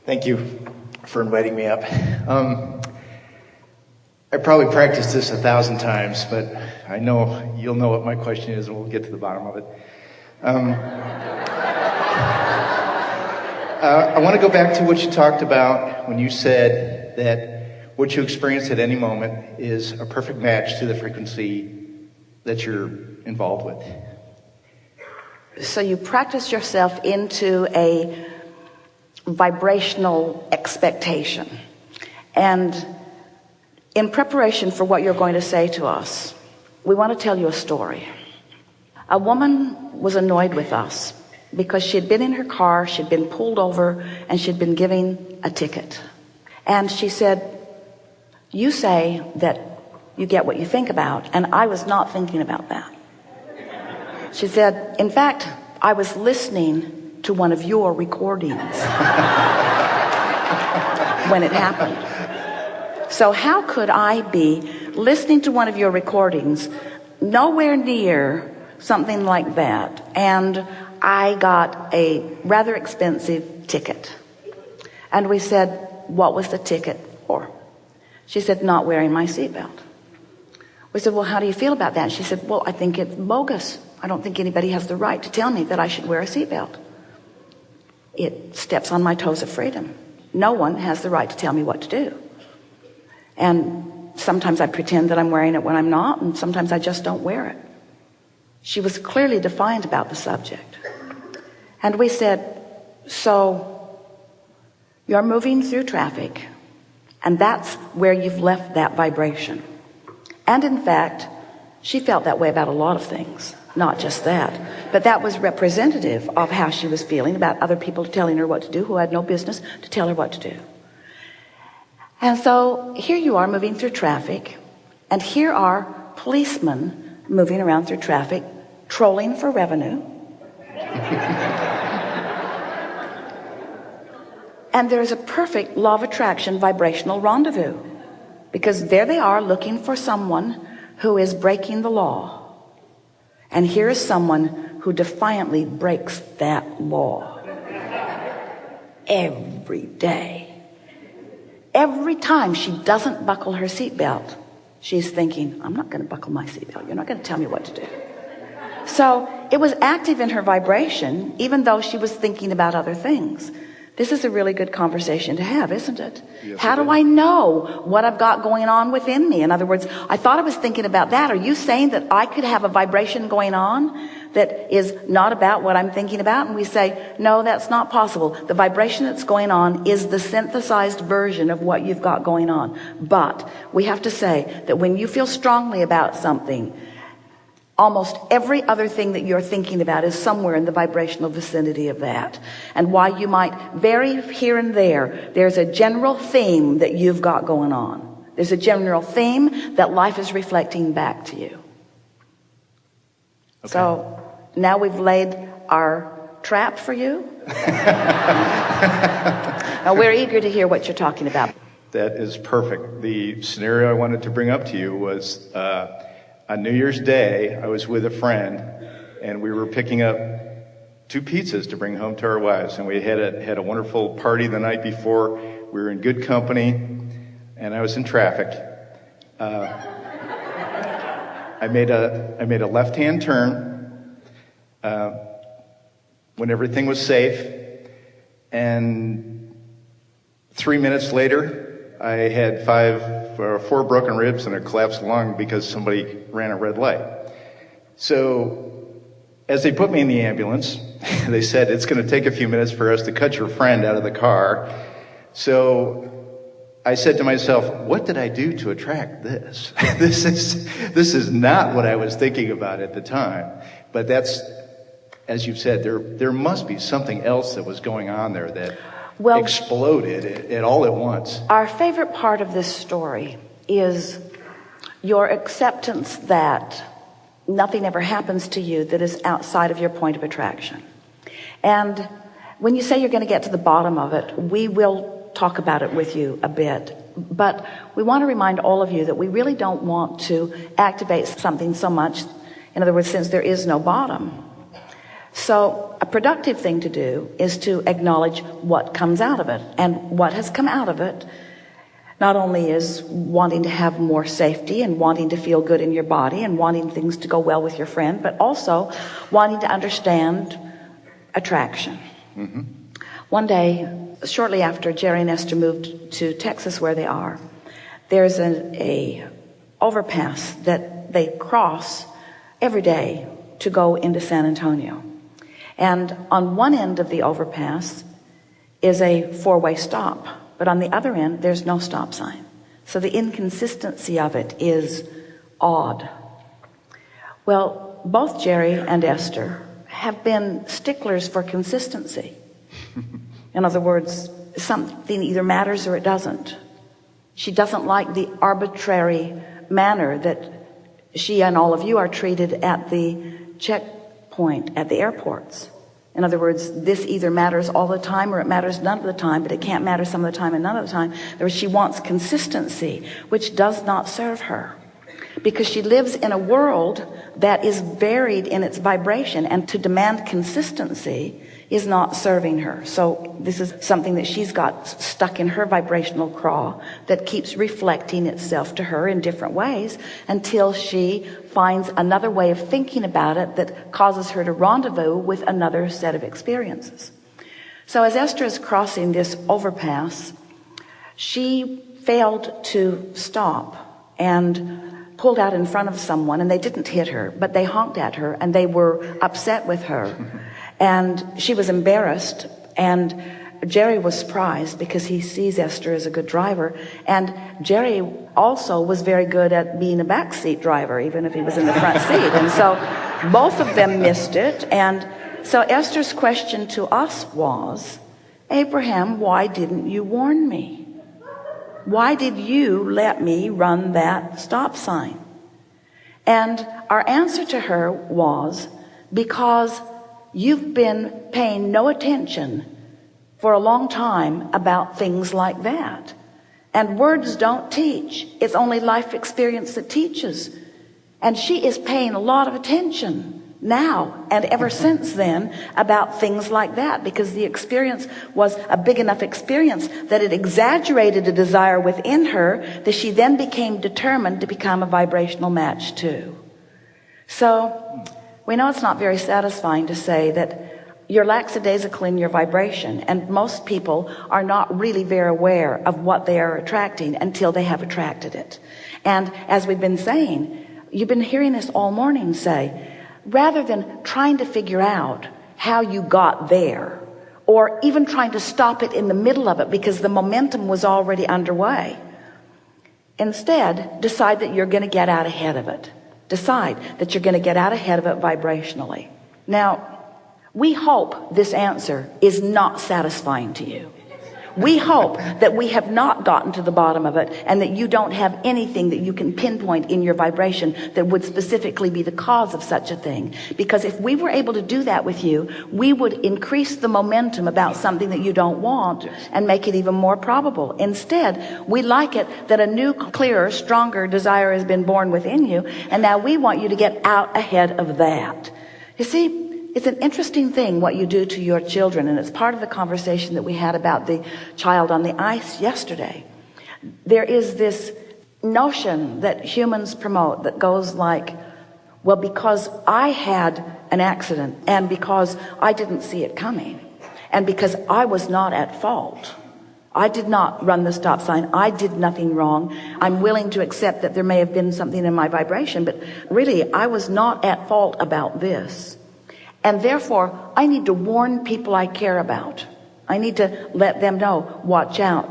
Thank you for inviting me up. I probably practiced this 1,000 times, but I know you'll know what my question is, and we'll get to the bottom of it. I want to go back to what you talked about when you said that what you experience at any moment is a perfect match to the frequency that you're involved with. So you practice yourself into a vibrational expectation. And in preparation for what you're going to say to us, we want to tell you a story. A woman was annoyed with us because she had been in her car, she'd been pulled over, and she'd been given a ticket. And she said, "You say that you get what you think about, and I was not thinking about that." She said, "In fact, I was listening to one of your recordings when it happened. So how could I be listening to one of your recordings, nowhere near something like that, and I got a rather expensive ticket?" And we said, "What was the ticket for?" She said, "Not wearing my seatbelt." We said, "Well, how do you feel about that?" She said, "Well, I think it's bogus. I don't think anybody has the right to tell me that I should wear a seatbelt. It steps on my toes of freedom. No one has the right to tell me what to do. And sometimes I pretend that I'm wearing it when I'm not, and sometimes I just don't wear it." She was clearly defiant about the subject. And we said, "So you're moving through traffic, and that's where you've left that vibration." And in fact, she felt that way about a lot of things, not just that, but that was representative of how she was feeling about other people telling her what to do who had no business to tell her what to do. And so here you are moving through traffic, and here are policemen moving around through traffic, trolling for revenue. And there's a perfect law of attraction vibrational rendezvous, because there they are looking for someone who is breaking the law. And here is someone who defiantly breaks that law every day. Every time she doesn't buckle her seatbelt, she's thinking, "I'm not going to buckle my seatbelt. You're not going to tell me what to do." So it was active in her vibration, even though she was thinking about other things. This is a really good conversation to have, isn't it? Yes, How do I know what I've got going on within me? In other words, I thought I was thinking about that. Are you saying that I could have a vibration going on that is not about what I'm thinking about? And we say, no, that's not possible. The vibration that's going on is the synthesized version of what you've got going on. But we have to say that when you feel strongly about something, almost every other thing that you're thinking about is somewhere in the vibrational vicinity of that. And while you might vary here and there, there's a general theme that you've got going on. There's a general theme that life is reflecting back to you. Okay. So now we've laid our trap for you. Now we're eager to hear what you're talking about. That is perfect. The scenario I wanted to bring up to you was on New Year's Day, I was with a friend, and we were picking up 2 pizzas to bring home to our wives. And we had a wonderful party the night before. We were in good company, and I was in traffic. I made a left-hand turn when everything was safe, and 3 minutes later, I had 4 broken ribs and a collapsed lung because somebody ran a red light. So as they put me in the ambulance, they said, "It's going to take a few minutes for us to cut your friend out of the car." So I said to myself, what did I do to attract this? This is not what I was thinking about at the time. But that's, as you've said, there must be something else that was going on there that exploded it all at once. Our favorite part of this story is your acceptance that nothing ever happens to you that is outside of your point of attraction. And when you say you're going to get to the bottom of it, we will talk about it with you a bit. But we want to remind all of you that we really don't want to activate something so much. In other words, since there is no bottom. So a productive thing to do is to acknowledge what comes out of it. And what has come out of it not only is wanting to have more safety and wanting to feel good in your body and wanting things to go well with your friend, but also wanting to understand attraction. One day, shortly after Jerry and Esther moved to Texas where they are, there's a overpass that they cross every day to go into San Antonio. And on one end of the overpass is a four-way stop, but on the other end there's no stop sign. So the inconsistency of it is odd. Well, both Jerry and Esther have been sticklers for consistency. In other words, something either matters or it doesn't. She doesn't like the arbitrary manner that she and all of you are treated at the checkpoint at the airports. In other words, this either matters all the time or it matters none of the time, but it can't matter some of the time and none of the time. She wants consistency, which does not serve her, because she lives in a world that is varied in its vibration, and to demand consistency is not serving her. So this is something that she's got stuck in her vibrational craw that keeps reflecting itself to her in different ways until she finds another way of thinking about it that causes her to rendezvous with another set of experiences. So as Esther is crossing this overpass, she failed to stop and pulled out in front of someone, and they didn't hit her, but they honked at her and they were upset with her. And she was embarrassed, and Jerry was surprised because he sees Esther as a good driver. And Jerry also was very good at being a backseat driver, even if he was in the front seat. And so both of them missed it. And so Esther's question to us was, Abraham, why didn't you warn me? Why did you let me run that stop sign? And our answer to her was, because you've been paying no attention for a long time about things like that. And words don't teach. It's only life experience that teaches. And she is paying a lot of attention now and ever since then about things like that, because the experience was a big enough experience that it exaggerated a desire within her that she then became determined to become a vibrational match too. So we know it's not very satisfying to say that you're lackadaisical in your vibration, and most people are not really very aware of what they are attracting until they have attracted it. And as we've been saying, you've been hearing this all morning say, rather than trying to figure out how you got there, or even trying to stop it in the middle of it because the momentum was already underway, instead decide that you're going to get out ahead of it. Decide that you're going to get out ahead of it vibrationally. Now, we hope this answer is not satisfying to you. We hope that we have not gotten to the bottom of it, and that you don't have anything that you can pinpoint in your vibration that would specifically be the cause of such a thing. Because if we were able to do that with you, we would increase the momentum about something that you don't want and make it even more probable. Instead, we like it that a new, clearer, stronger desire has been born within you, and now we want you to get out ahead of that. You see, it's an interesting thing what you do to your children, and it's part of the conversation that we had about the child on the ice yesterday. There is this notion that humans promote that goes like, well, because I had an accident, and because I didn't see it coming, and because I was not at fault, I did not run the stop sign, I did nothing wrong, I'm willing to accept that there may have been something in my vibration, but really I was not at fault about this. And therefore, I need to warn people I care about. I need to let them know, watch out,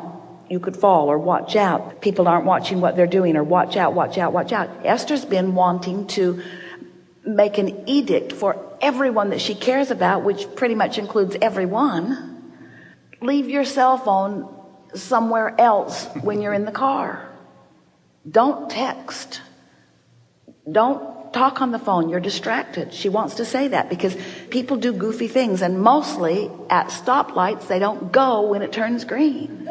you could fall, or watch out, people aren't watching what they're doing, or watch out, watch out, watch out. Esther's been wanting to make an edict for everyone that she cares about, which pretty much includes everyone. Leave your cell phone somewhere else when you're in the car. Don't text. Don't talk on the phone, you're distracted. She wants to say that because people do goofy things, and mostly at stoplights they don't go when it turns green.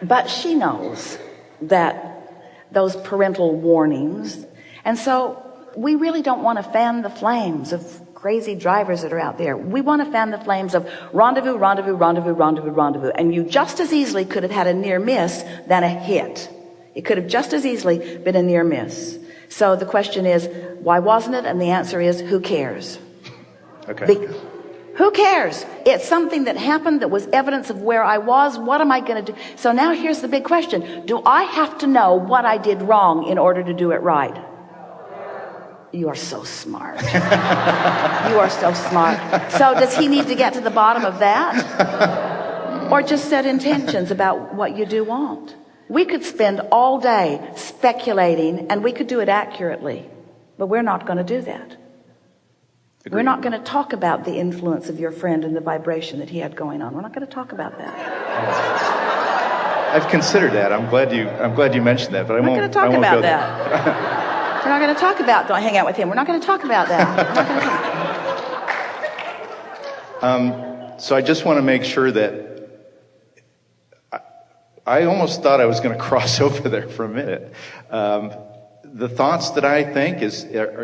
But she knows that those parental warnings. And so we really don't want to fan the flames of crazy drivers that are out there. We want to fan the flames of rendezvous, rendezvous, rendezvous, rendezvous, rendezvous. And you just as easily could have had a near miss than a hit. It could have just as easily been a near miss. So the question is, why wasn't it? And the answer is, who cares? Okay. Who cares? It's something that happened that was evidence of where I was. What am I going to do? So now here's the big question. Do I have to know what I did wrong in order to do it right? You are so smart. You are so smart. So does he need to get to the bottom of that? Or just set intentions about what you do want? We could spend all day speculating, and we could do it accurately, but we're not going to do that. Agreed. We're not going to talk about the influence of your friend and the vibration that he had going on. We're not going to talk about that. I've considered that. I'm glad you mentioned that, but We're not going to talk about that. We're not going to talk about don't hang out with him. We're not going to talk about that. We're not going to talk. So I just want to make sure that I almost thought I was going to cross over there for a minute. The thoughts that I think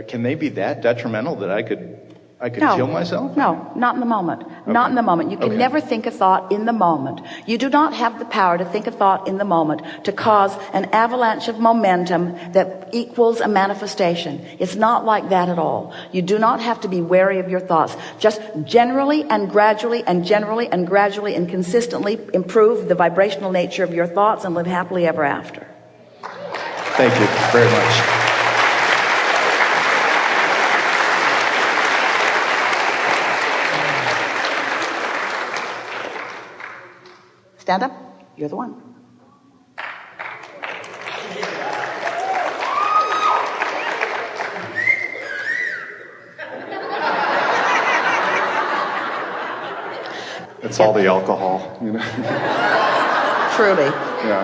can they be that detrimental that I could kill myself? No, not in the moment. Okay. Not in the moment. You can never think a thought in the moment. You do not have the power to think a thought in the moment to cause an avalanche of momentum that equals a manifestation. It's not like that at all. You do not have to be wary of your thoughts. Just generally and gradually and generally and gradually and consistently improve the vibrational nature of your thoughts and live happily ever after. Thank you very much. Stand up. You're the one. It's all the alcohol, Truly. Yeah.